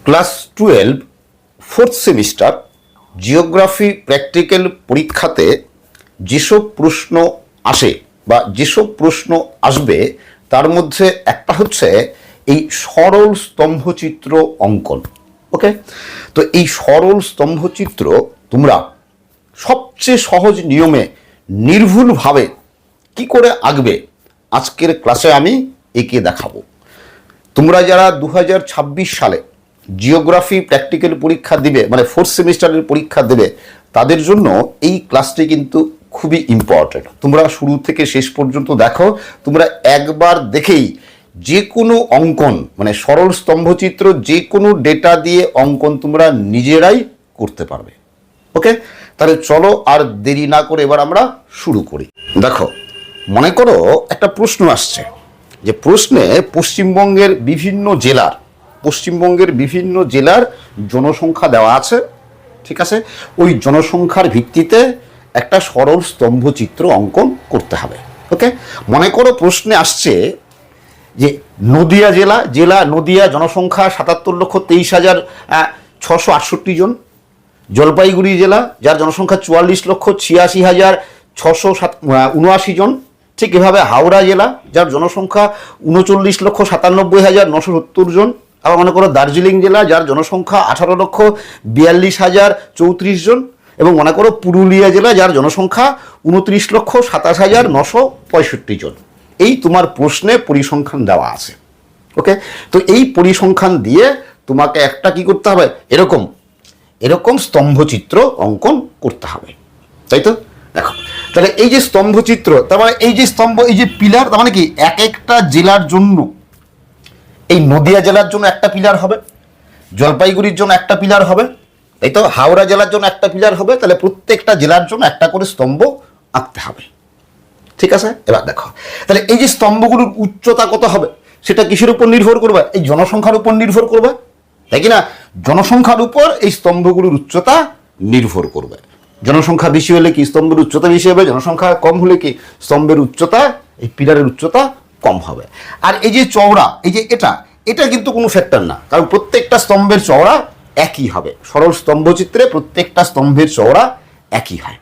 Class 12 fourth semester geography practical পরীক্ষাতে যেসব প্রশ্ন আসে বা যেসব প্রশ্ন আসবে তার মধ্যে একটা হচ্ছে এই সরল স্তম্ভচিত্র অঙ্কন। ওকে, তো এই সরল স্তম্ভচিত্র তোমরা সবচেয়ে সহজ নিয়মে নির্ভুলভাবে কি করে আঁকবে আজকের ক্লাসে আমি এঁকে দেখাবো। তোমরা যারা 2026 সালে জিওগ্রাফি প্র্যাকটিক্যাল পরীক্ষা দিবে, মানে ফোর্থ সেমিস্টারের পরীক্ষা দেবে, তাদের জন্য এই ক্লাসটি কিন্তু খুবই ইম্পর্টেন্ট। তোমরা শুরু থেকে শেষ পর্যন্ত দেখো, তোমরা একবার দেখেই যে কোনো অঙ্কন, মানে সরল স্তম্ভচিত্র যে কোনো ডেটা দিয়ে অঙ্কন তোমরা নিজেরাই করতে পারবে। ওকে, তাহলে চলো আর দেরি না করে এবার আমরা শুরু করি। দেখো, মনে করো একটা প্রশ্ন আসছে, যে প্রশ্নে পশ্চিমবঙ্গের বিভিন্ন জেলার জনসংখ্যা দেওয়া আছে, ঠিক আছে? ওই জনসংখ্যার ভিত্তিতে একটা সরল স্তম্ভচিত্র অঙ্কন করতে হবে। ওকে, মনে করো প্রশ্নে আসছে যে নদিয়া নদিয়া জনসংখ্যা 77,23,668 জন, জলপাইগুড়ি জেলা যার জনসংখ্যা 44,86,679 জন, ঠিক এভাবে হাওড়া জেলা যার জনসংখ্যা 39,97,970 জন, আবার মনে করো দার্জিলিং জেলা যার জনসংখ্যা 18,42,034 জন, এবং মনে করো পুরুলিয়া জেলা যার জনসংখ্যা 29,27,965 জন। এই তোমার প্রশ্নে পরিসংখ্যান দেওয়া আছে। ওকে, তো এই পরিসংখ্যান দিয়ে তোমাকে একটা কি করতে হবে, এরকম স্তম্ভচিত্র অঙ্কন করতে হবে, তাই তো? দেখো, তাহলে এই যে স্তম্ভচিত্র, তার মানে এই যে স্তম্ভ, এই যে পিলার, তার মানে কি এক একটা জেলার জন্য, এই নদিয়া জেলার জন্য একটা পিলার হবে, জলপাইগুড়ির জন্য একটা পিলার হবে, তাই তো? হাওড়া জেলার জন্য একটা পিলার হবে। তাহলে প্রত্যেকটা জেলার জন্য একটা করে স্তম্ভ আঁকতে হবে, ঠিক আছে? এবার দেখো, তাহলে এই যে স্তম্ভগুলোর উচ্চতা কত হবে সেটা কিসের উপর নির্ভর করবে? এই জনসংখ্যার উপর নির্ভর করবে, তাই কি না? জনসংখ্যার উপর এই স্তম্ভগুলোর উচ্চতা নির্ভর করবে। জনসংখ্যা বেশি হলে কি স্তম্ভের উচ্চতা বেশি হবে, জনসংখ্যা কম হলে কি স্তম্ভের উচ্চতা, এই পিলারের উচ্চতা কম হবে। আর এই যে চওড়া, এই যে এটা কিন্তু কোনো ফ্যাক্টর না, কারণ প্রত্যেকটা স্তম্ভের চওড়া একই হবে। সরল স্তম্ভচিত্রে প্রত্যেকটা স্তম্ভের চওড়া একই হয়।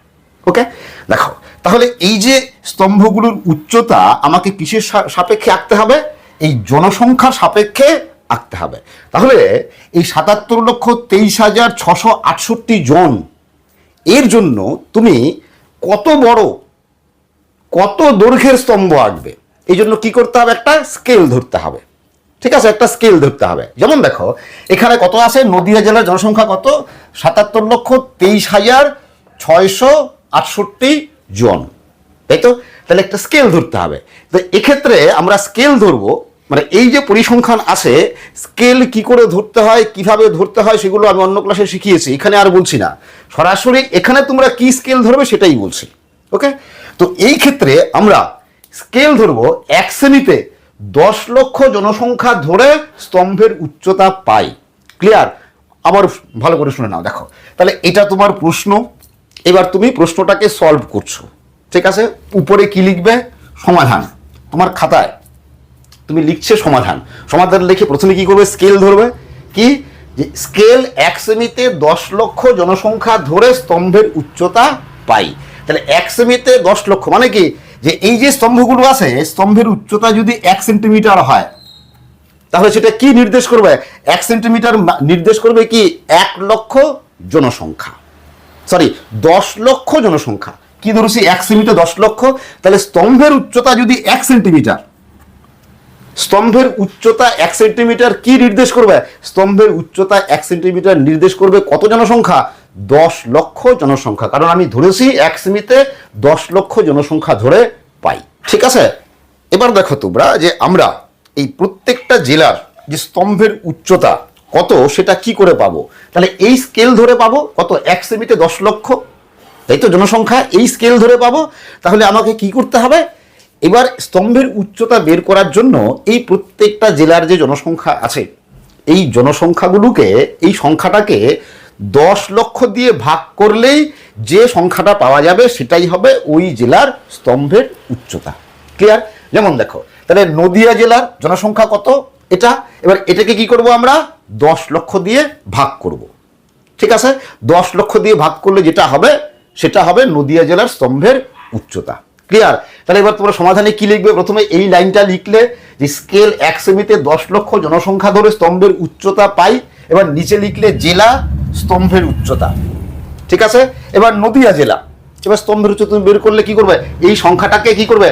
ওকে, দেখো, তাহলে এই যে স্তম্ভগুলোর উচ্চতা আমাকে কিসের সাপেক্ষে আঁকতে হবে? এই জনসংখ্যার সাপেক্ষে আঁকতে হবে। তাহলে এই 77,23,668 জন এর জন্য তুমি কত দৈর্ঘ্যের স্তম্ভ আঁকবে, এই জন্য কি করতে হবে? একটা স্কেল ধরতে হবে, ঠিক আছে? একটা স্কেল ধরতে হবে। যেমন দেখো, এখানে কত আছে, নদিয়া জেলার জনসংখ্যা কত? 77,23,668 জন, তাই তো? তাহলে একটা স্কেল ধরতে হবে। তো এক্ষেত্রে আমরা স্কেল ধরবো, মানে এই যে পরিসংখ্যান আছে, স্কেল কি করে ধরতে হয়, কিভাবে ধরতে হয়, সেগুলো আমি অন্য ক্লাসে শিখিয়েছি, এখানে আর বলছি না। সরাসরি এখানে তোমরা কি স্কেল ধরবে সেটাই বলছি। ওকে, তো এই ক্ষেত্রে আমরা স্কেল ধরবো 1 সেমিতে 10 লক্ষ জনসংখ্যা ধরে স্তম্ভের উচ্চতা পাই। ক্লিয়ার? আবার ভালো করে শুনে নাও। দেখো, তাহলে এটা তোমার প্রশ্ন, এবার তুমি প্রশ্নটাকে সলভ করছো, ঠিক আছে? উপরে কি লিখবে? সমাধান। তোমার খাতায় তুমি লিখছে সমাধান লিখে প্রথমে কি করবে? স্কেল ধরবে। কি? যে স্কেল 1 সেমিতে 10 লক্ষ জনসংখ্যা ধরে স্তম্ভের উচ্চতা পাই। তাহলে 1 সেমিতে 10 লক্ষ মানে কি, যে এই যে স্তম্ভগুলো আছে, স্তম্ভের উচ্চতা যদি 1 সেন্টিমিটার হয়, তাহলে সেটা কি নির্দেশ করবে? 1 সেন্টিমিটার নির্দেশ করবে কি 1 লক্ষ জনসংখ্যা, সরি 10 লক্ষ জনসংখ্যা। কি ধরেছি? 1 সেমিতে 10 লক্ষ। তাহলে স্তম্ভের উচ্চতা যদি 1 সেন্টিমিটার, স্তম্ভের উচ্চতা 1 সেন্টিমিটার কি নির্দেশ করবে? স্তম্ভের উচ্চতা 1 সেন্টিমিটার নির্দেশ করবে কত জনসংখ্যা? 10 লক্ষ জনসংখ্যা, কারণ আমি ধরেছি 1 সেমিতে 10 লক্ষ জনসংখ্যা ধরে পাই, ঠিক আছে? এবার দেখো তোমরা, যে আমরা এই প্রত্যেকটা জেলার যে স্তম্ভের উচ্চতা কত সেটা কি করে পাবো? তাহলে এই স্কেল ধরে পাবো। কত? 1 সেমিতে 10 লক্ষ, তাই তো জনসংখ্যা, এই স্কেল ধরে পাবো। তাহলে আমাকে কি করতে হবে? এবার স্তম্ভের উচ্চতা বের করার জন্য এই প্রত্যেকটা জেলার যে জনসংখ্যা আছে, এই জনসংখ্যাগুলোকে, এই সংখ্যাটাকে 10 লক্ষ দিয়ে ভাগ করলেই যে সংখ্যাটা পাওয়া যাবে সেটাই হবে ওই জেলার স্তম্ভের উচ্চতা। ক্লিয়ার? যেমন দেখো, তাহলে নদিয়া জেলার জনসংখ্যা কত? এটা। এবার এটাকে কি করব আমরা 10 লক্ষ দিয়ে ভাগ করব। ঠিক আছে, 10 লক্ষ দিয়ে ভাগ করলে যেটা হবে সেটা হবে নদিয়া জেলার স্তম্ভের উচ্চতা। ক্লিয়ার? তাহলে এবার তোমরা সমাধানে কি লিখবে? প্রথমে এই লাইনটা লিখলে যে স্কেল 1 সেমিতে 10 লক্ষ জনসংখ্যা ধরে স্তম্ভের উচ্চতা পাই। এবার নিচে লিখলে জেলা স্তম্ভের উচ্চতা। ঠিক আছে, এবার নদিয়া জেলা, এবার স্তম্ভের উচ্চতা তুমি বের করলে কি করবে? এই সংখ্যাটাকে কি করবে?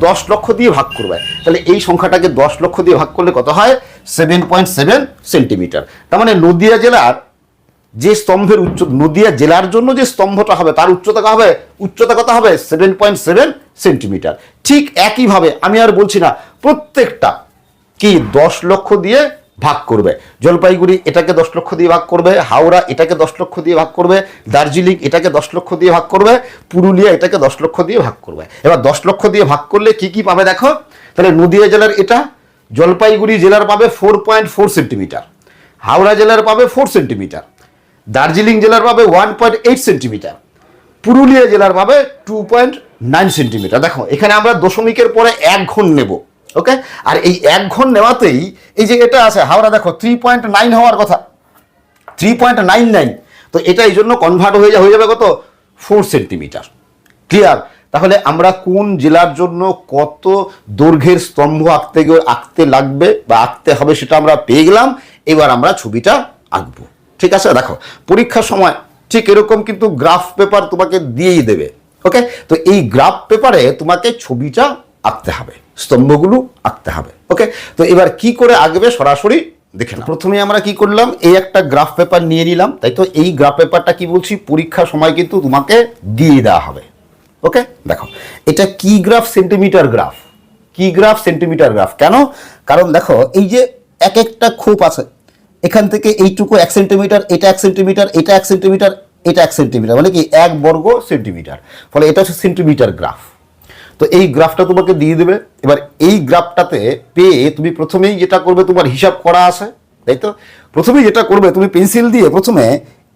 10 লক্ষ দিয়ে ভাগ করবে। তাহলে এই সংখ্যাটাকে 10 লক্ষ দিয়ে ভাগ করলে কত হয়? 7.7 সেন্টিমিটার। তার মানে নদিয়া জেলার যে স্তম্ভের নদিয়া জেলার জন্য যে স্তম্ভটা হবে তার উচ্চতা কত হবে? 7.7 সেন্টিমিটার। ঠিক একইভাবে আমি আর বলছি না, প্রত্যেকটা কি 10 লক্ষ দিয়ে ভাগ করবে। জলপাইগুড়ি এটাকে 10 লক্ষ দিয়ে ভাগ করবে, হাওড়া এটাকে 10 লক্ষ দিয়ে ভাগ করবে, দার্জিলিং এটাকে 10 লক্ষ দিয়ে ভাগ করবে, পুরুলিয়া এটাকে 10 লক্ষ দিয়ে ভাগ করবে। এবার 10 লক্ষ দিয়ে ভাগ করলে কি কি পাবে দেখো। তাহলে নদিয়া জেলার এটা, জলপাইগুড়ি জেলার পাবে 4.4 সেন্টিমিটার, হাওড়া জেলার পাবে 4 সেন্টিমিটার, দার্জিলিং জেলার পাবে 1.8 সেন্টিমিটার, পুরুলিয়া জেলার পাবে 2.9 সেন্টিমিটার। দেখো এখানে আমরা দশমিকের পরে 1 ঘন নেব। ওকে, আর এই 1 ঘন নেওয়াতেই এই যে এটা আছে হাওড়া, দেখো 3.9 হওয়ার কথা, 3.99, তো এটা এই জন্য কনভার্ট হয়ে যাবে কত? 4 সেন্টিমিটার। ক্লিয়ার? তাহলে আমরা কোন জেলার জন্য কত দৈর্ঘ্যের স্তম্ভ আঁকতে লাগবে বা আঁকতে হবে সেটা আমরা পেয়ে গেলাম। এবার আমরা ছবিটা আঁকবো। ঠিক আছে, দেখো পরীক্ষার সময় ঠিক এরকম কিন্তু গ্রাফ পেপার তোমাকে দিয়েই দেবে। ওকে, তো এই গ্রাফ পেপারে তোমাকে ছবিটা আঁকতে হবে, স্তম্ভগুলো আঁকতে হবে। ওকে, তো এবার কি করে আঁকবে সরাসরি দেখে নাও। প্রথমে আমরা কি করলাম, এই একটা গ্রাফ পেপার নিয়ে নিলাম, তাই তো এই গ্রাফ পেপারটা কি বলছি পরীক্ষার সময় কিন্তু তোমাকে দিয়ে দেওয়া হবে। ওকে, দেখো এটা কি গ্রাফ? Centimetre graph. কি গ্রাফ? Centimetre graph. কেন? কারণ দেখো এই যে এক একটা খোপ আছে, এখান থেকে এইটুকু 1 সেন্টিমিটার, এটা 1 সেন্টিমিটার, এটা 1 সেন্টিমিটার, এটা 1 সেন্টিমিটার, মানে কি 1 বর্গ সেন্টিমিটার। ফলে এটা হচ্ছে সেন্টিমিটার গ্রাফ। তো এই গ্রাফটা তোমাকে দিয়ে দেবে। এবার এই গ্রাফটাতে পেয়ে তুমি প্রথমেই যেটা করবে, তোমার হিসাব করা আছে তাই তো, প্রথমেই যেটা করবে তুমি পেন্সিল দিয়ে প্রথমে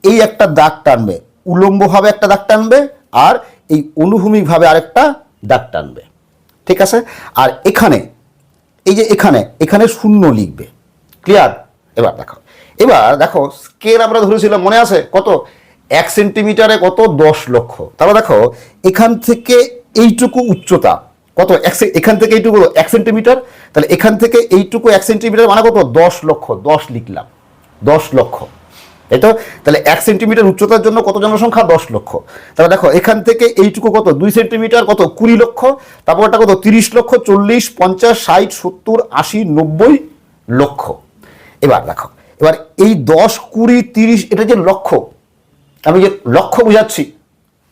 এই একটা দাগ টানবে, উলম্বভাবে একটা দাগ টানবে, আর এই অনুভূমিকভাবে আরেকটা দাগ টানবে। ঠিক আছে, আর এখানে এই যে এখানে শূন্য লিখবে। ক্লিয়ার? এবার দেখো স্কেল আমরা ধরেছিলাম, মনে আছে কত? 1 সেন্টিমিটারে কত? 10 লক্ষ। তাহলে দেখো এখান থেকে এইটুকু উচ্চতা কত? এখান থেকে এইটুকু 1 সেন্টিমিটার, তাহলে এখান থেকে এইটুকু 1 সেন্টিমিটার মানে কত? 10 লক্ষ। 10 লিখলাম, 10 লক্ষ, তাই তো। তাহলে 1 সেন্টিমিটার উচ্চতার জন্য কত জনসংখ্যা? 10 লক্ষ। তাহলে দেখো এখান থেকে এইটুকু কত? 2 সেন্টিমিটার, কত? 20 লক্ষ। তারপর এটা কত? 30 লক্ষ, 40, 50, 60, 70, 80, 90 লক্ষ। এবার দেখো, এবার এই 10, 20, 30 এটা যে লক্ষ, আমি যে লক্ষ বোঝাচ্ছি,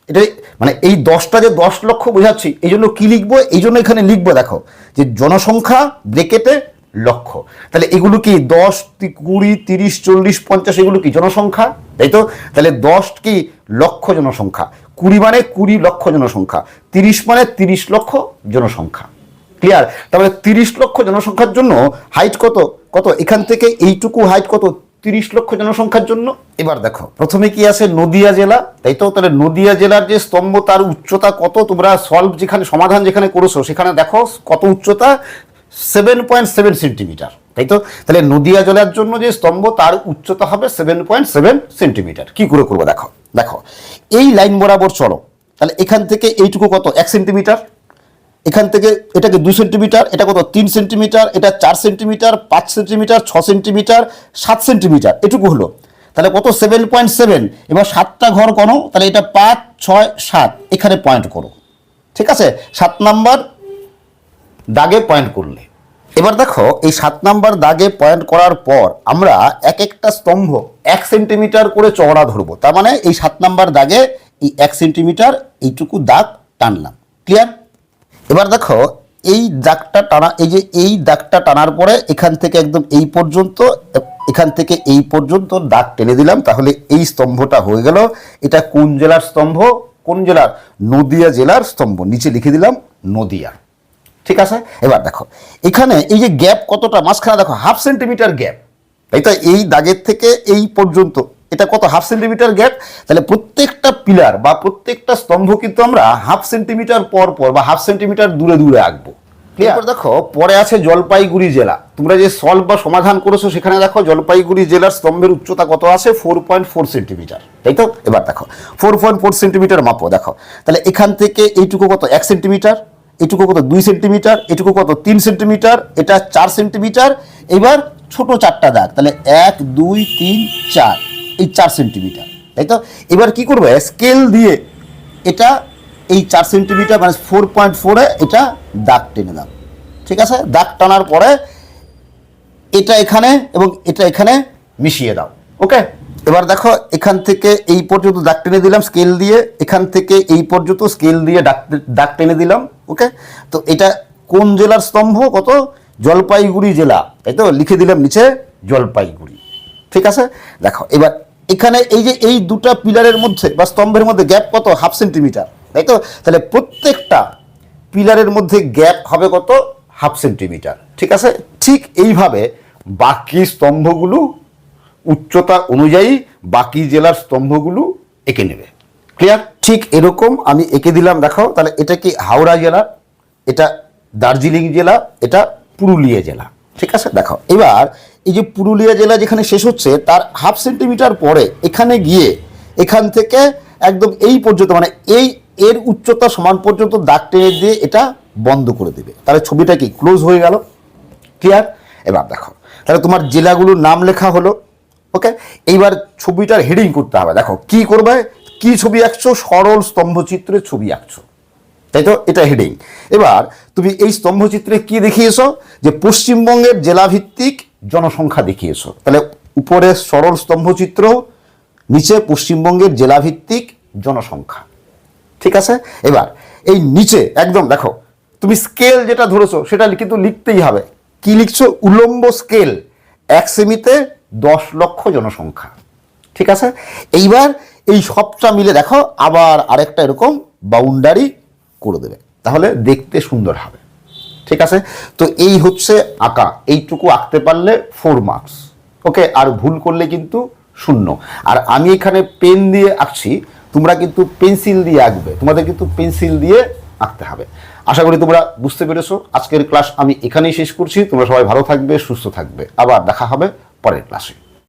এটা মানে এই 10টা যে 10 লক্ষ বোঝাচ্ছি, এই জন্য কি লিখবো? এই জন্য এখানে লিখবো দেখো যে জনসংখ্যা ব্রেকেটে লক্ষ। তাহলে এগুলো কি 10, 20, 30, 40, 50 এগুলো কি জনসংখ্যা, তাই তো। তাহলে 10 কি লক্ষ জনসংখ্যা, 20 মানে 20 লক্ষ জনসংখ্যা, 30 মানে 30 লক্ষ জনসংখ্যা। ক্লিয়ার? তাহলে 30 লক্ষ জনসংখ্যার জন্য হাইট কত? এখান থেকে এইটুকু হাইট কত? 30 লক্ষ জনসংখ্যার জন্য। এবার দেখো প্রথমে কি আছে? নদিয়া জেলা, তাই তো। তাহলে নদিয়া জেলার যে স্তম্ভ তার উচ্চতা কত? তোমরা সমাধান যেখানে করেছো সেখানে দেখো কত উচ্চতা? 7.7 সেন্টিমিটার, তাই তো। তাহলে নদিয়া জেলার জন্য যে স্তম্ভ তার উচ্চতা হবে 7.7 সেন্টিমিটার। কি করে করবো দেখো এই লাইন বরাবর চলো। তাহলে এখান থেকে এইটুকু কত? 1 সেন্টিমিটার, এখান থেকে এটাকে 2 সেন্টিমিটার, এটা কত? 3 সেন্টিমিটার, এটা 4 সেন্টিমিটার, 5 সেন্টিমিটার, 6 সেন্টিমিটার, 7 সেন্টিমিটার, এটুকু হলো। তাহলে কত? 7.7। এবার 7টা ঘর করো, তাহলে এটা 5, 6, 7, এখানে পয়েন্ট করো। ঠিক আছে, 7 নাম্বার দাগে পয়েন্ট করলে। এবার দেখো এই 7 নাম্বার দাগে পয়েন্ট করার পর আমরা এক একটা স্তম্ভ 1 সেন্টিমিটার করে চওড়া ধরবো। তার মানে এই 7 নাম্বার দাগে এই 1 সেন্টিমিটার এইটুকু দাগ টানলাম। ক্লিয়ার? এবার দেখো এই দাগটা টানা, এই দাগটা টানার পরে এখান থেকে একদম এই পর্যন্ত, এখান থেকে এই পর্যন্ত দাগ টেনে দিলাম। তাহলে এই স্তম্ভটা হয়ে গেল। এটা কোন জেলার স্তম্ভ? কোন জেলার? নদিয়া জেলার স্তম্ভ। নিচে লিখে দিলাম নদিয়া। ঠিক আছে, এবার দেখো এখানে এই যে গ্যাপ কতটা, মাঝখানে দেখো 1/2 সেন্টিমিটার গ্যাপ, তাই তো। এই দাগের থেকে এই পর্যন্ত এটা কত? 1/2 সেন্টিমিটার গ্যাপ। তাহলে প্রত্যেকটা পিলার বা প্রত্যেকটা স্তম্ভ কিন্তু আমরা 1/2 সেন্টিমিটার পর বা 1/2 সেন্টিমিটার দূরে আঁকবো। এরপর দেখো পরে আছে জলপাইগুড়ি জেলা। তোমরা যে সলভ বা সমাধান করেছো সেখানে দেখো জলপাইগুড়ি জেলার স্তম্ভের উচ্চতা কত আছে, 4.4 সেন্টিমিটার, তাই তো? এবার দেখো 4.4 সেন্টিমিটার মাপো। দেখো তাহলে এখান থেকে এইটুকু কত 1 সেন্টিমিটার, এইটুকু কত 2 সেন্টিমিটার, এইটুকু কত 3 সেন্টিমিটার, এটা 4 সেন্টিমিটার। এবার ছোট চারটা দাগ, তাহলে 1 2 3 4, এই 4 সেন্টিমিটার, তাই তো? এবার কি করবে, স্কেল দিয়ে এটা এই 4 সেন্টিমিটার মানে 4.4-এ এটা দাগ টেনে দাও, ঠিক আছে? দাগ টানার পরে এটা এখানে এবং এটা এখানে মিশিয়ে দাও, ওকে? এবার দেখো এখান থেকে এই পর্যন্ত দাগ টেনে দিলাম স্কেল দিয়ে, এখান থেকে এই পর্যন্ত স্কেল দিয়ে দাগ টেনে দিলাম, ওকে? তো এটা কোন জেলার স্তম্ভ, কত? জলপাইগুড়ি জেলা, তাই তো? লিখে দিলাম নিচে জলপাইগুড়ি, ঠিক আছে? দেখো এবার এখানে এই যে এই দুটা পিলারের মধ্যে বা স্তম্ভের মধ্যে গ্যাপ কত, 1/2 সেন্টিমিটার, তাই তো? তাহলে প্রত্যেকটা পিলারের মধ্যে গ্যাপ হবে কত, 1/2 সেন্টিমিটার, ঠিক আছে? ঠিক এইভাবে বাকি স্তম্ভগুলো উচ্চতা অনুযায়ী বাকি জেলার স্তম্ভগুলো এঁকে নেবে। ক্লিয়ার? ঠিক এরকম আমি এঁকে দিলাম। দেখো তাহলে এটা কি হাওড়া জেলা, এটা দার্জিলিং জেলা, এটা পুরুলিয়া জেলা, ঠিক আছে? দেখো এবার এই যে পুরুলিয়া জেলা যেখানে শেষ হচ্ছে তার 1/2 সেন্টিমিটার পরে এখানে গিয়ে এখান থেকে একদম এই পর্যন্ত মানে এই এর উচ্চতা সমান পর্যন্ত দাগ টেনে দিয়ে এটা বন্ধ করে দেবে। তাহলে ছবিটা কি ক্লোজ হয়ে গেল। ক্লিয়ার? এবার দেখো তাহলে তোমার জেলাগুলোর নাম লেখা হলো, ওকে? এইবার ছবিটার হেডিং করতে হবে। দেখো কি করবে, কি ছবি আঁকছো, সরল স্তম্ভচিত্রের ছবি আঁকছো, তাই তো? এটা হেডিং। এবার তুমি এই স্তম্ভচিত্রে কি দেখিয়েছো, যে পশ্চিমবঙ্গের জেলাভিত্তিক জনসংখ্যা দেখিয়েছো। তাহলে উপরে সরল স্তম্ভচিত্র, নিচে পশ্চিমবঙ্গের জেলাভিত্তিক জনসংখ্যা, ঠিক আছে? এবার এই নিচে একদম দেখো তুমি স্কেল যেটা ধরেছো সেটা কিন্তু লিখতেই হবে। কি লিখছো, উলম্ব স্কেল 1 সেমিতে 10 লক্ষ জনসংখ্যা, ঠিক আছে? এইবার এই সবটা মিলে দেখো আবার আরেকটা এরকম বাউন্ডারি করে দেবে, তাহলে দেখতে সুন্দর হবে, ঠিক আছে? তো এই হচ্ছে আঁকা, এইটুকু আঁকতে পারলে 4 মার্কস, ওকে? আর ভুল করলে কিন্তু 0। আর আমি এখানে পেন দিয়ে আঁকছি, তোমরা কিন্তু পেন্সিল দিয়ে আঁকবে, তোমাদের কিন্তু পেন্সিল দিয়ে আঁকতে হবে। আশা করি তোমরা বুঝতে পেরেছো। আজকের ক্লাস আমি এখানেই শেষ করছি। তোমরা সবাই ভালো থাকবে, সুস্থ থাকবে, আবার দেখা হবে পরের ক্লাসে।